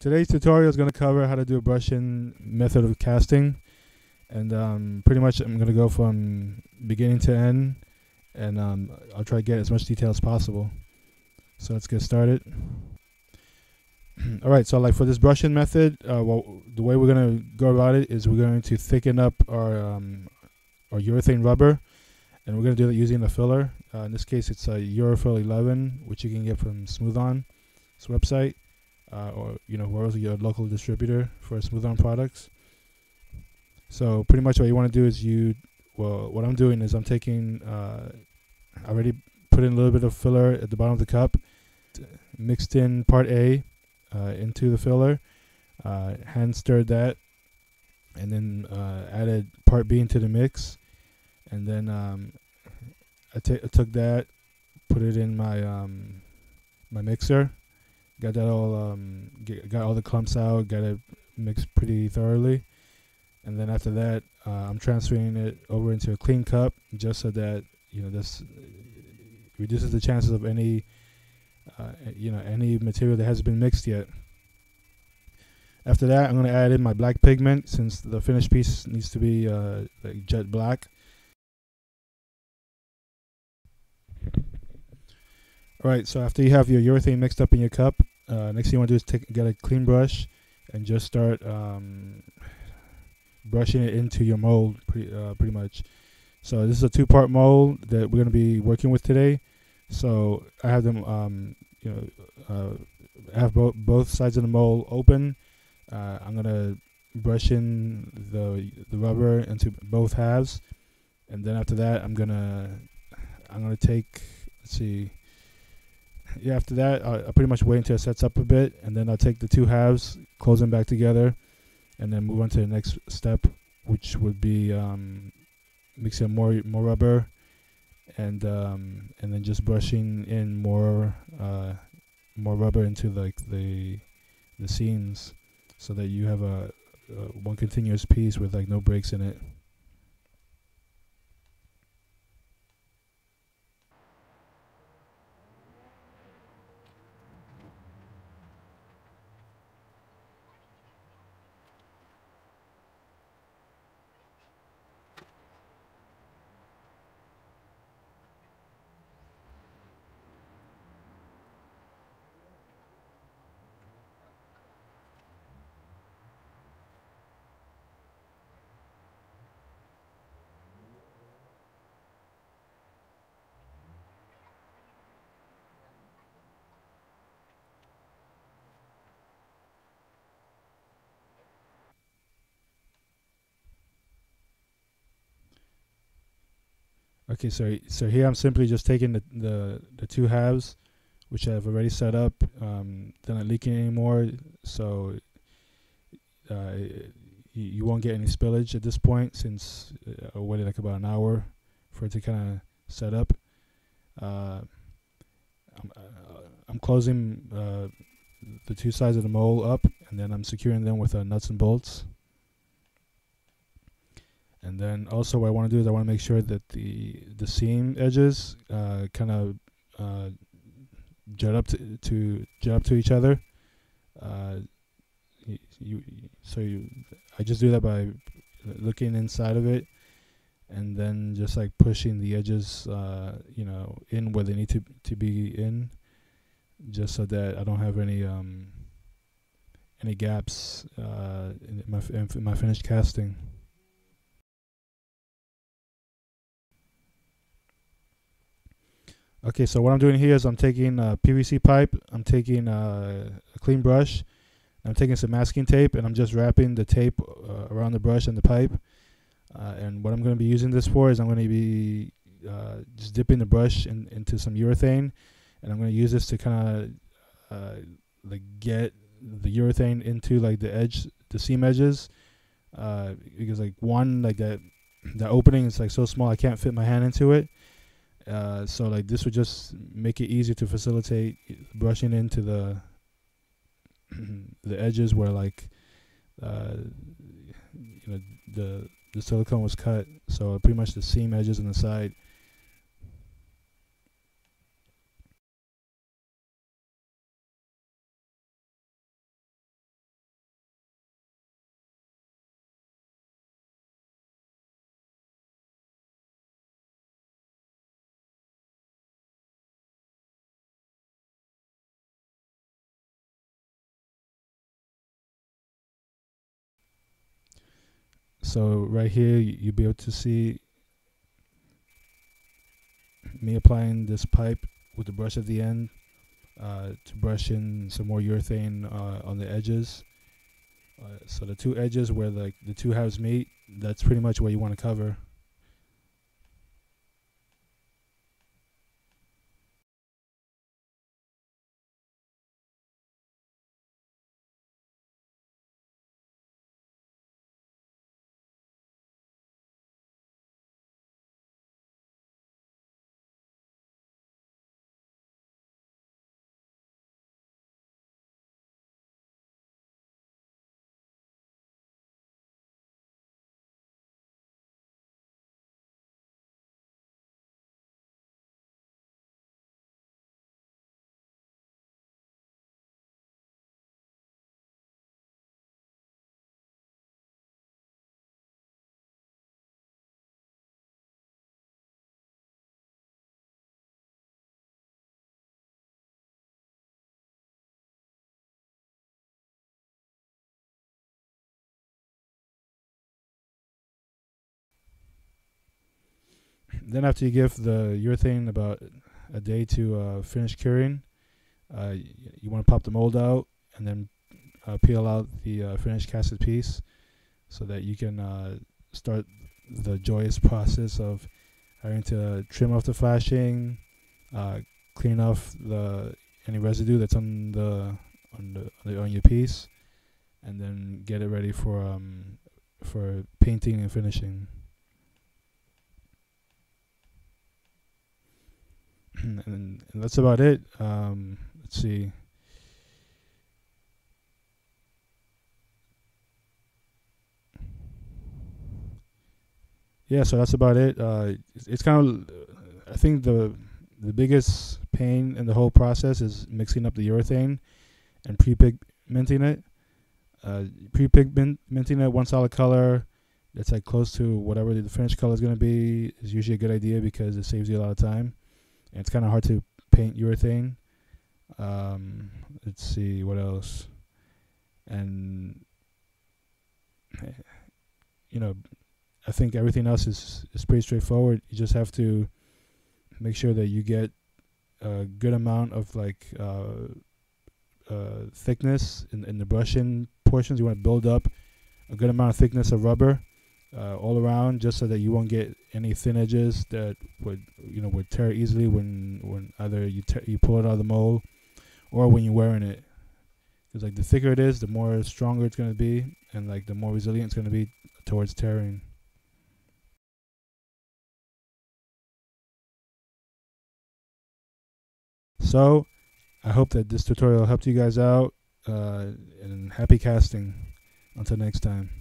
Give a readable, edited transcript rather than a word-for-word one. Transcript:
Today's tutorial is going to cover how to do a brush-in method of casting, and pretty much I'm going to go from beginning to end, and I'll try to get as much detail as possible. So let's get started. All right, so like for this brush-in method, well, the way we're going to go about it is we're going to thicken up our urethane rubber, and we're going to do that using a filler. In this case, it's a Urethane 11, which you can get from Smooth-On's website. Or wherever your local distributor for Smooth-On products. So pretty much what you want to do is what I'm doing is I'm taking, I already put in a little bit of filler at the bottom of the cup, mixed in part A into the filler, hand stirred that, and then added part B into the mix, and then I took that, put it in my my mixer. Got that all, got all the clumps out, got it mixed pretty thoroughly, and then after that, I'm transferring it over into a clean cup, just so that this reduces the chances of any any material that hasn't been mixed yet. After that, I'm going to add in my black pigment, since the finished piece needs to be like jet black. Alright, so after you have your urethane mixed up in your cup, next thing you want to do is get a clean brush and just start brushing it into your mold, pretty much. So this is a two-part mold that we're going to be working with today. So I have them, I have both sides of the mold open. I'm going to brush in the rubber into both halves, and then after that, I'm gonna take, let's see. Yeah, after that, I'll pretty much wait until it sets up a bit, and then I'll take the two halves, close them back together, and then move on to the next step, which would be mixing more rubber, and then just brushing in more rubber into like the seams, so that you have a one continuous piece with like no breaks in it. Okay, so here I'm simply just taking the two halves, which I've already set up. They're not leaking anymore, so you won't get any spillage at this point, since I waited like about an hour for it to kind of set up. I'm closing the two sides of the mold up, and then I'm securing them with nuts and bolts. And then also what I want to do is I want to make sure that the seam edges kind of jet up to each other. I just do that by looking inside of it, and then just like pushing the edges in where they need to be in, just so that I don't have any gaps in my finished casting. Okay, so what I'm doing here is I'm taking a PVC pipe, I'm taking a clean brush, I'm taking some masking tape, and I'm just wrapping the tape around the brush and the pipe. And what I'm going to be using this for is I'm going to be just dipping the brush into some urethane, and I'm going to use this to kind of like get the urethane into like the seam edges, because like that opening is like so small I can't fit my hand into it. So like this would just make it easier to facilitate brushing into the edges where like the silicone was cut. So pretty much the seam edges on the side. So right here you'll be able to see me applying this pipe with the brush at the end to brush in some more urethane on the edges. So the two edges where like the two halves meet, that's pretty much what you want to cover. Then after you give the urethane about a day to finish curing, you want to pop the mold out and then peel out the finished casted piece so that you can start the joyous process of having to trim off the flashing, clean off any residue that's on your piece, and then get it ready for painting and finishing. And that's about it. Let's see. Yeah, so that's about it. It's kind of, I think the biggest pain in the whole process is mixing up the urethane and pre-pigmenting it. Pre-pigmenting it one solid color that's like close to whatever the finished color is going to be is usually a good idea because it saves you a lot of time. And it's kind of hard to paint urethane. Let's see what else. And you know, I think everything else is pretty straightforward. You just have to make sure that you get a good amount of like thickness in the brushing portions. You want to build up a good amount of thickness of rubber all around, just so that you won't get any thin edges that would tear easily when either you pull it out of the mold or when you're wearing it. Because like the thicker it is, the more stronger it's going to be, and like the more resilient it's going to be towards tearing. So I hope that this tutorial helped you guys out, and happy casting. Until next time.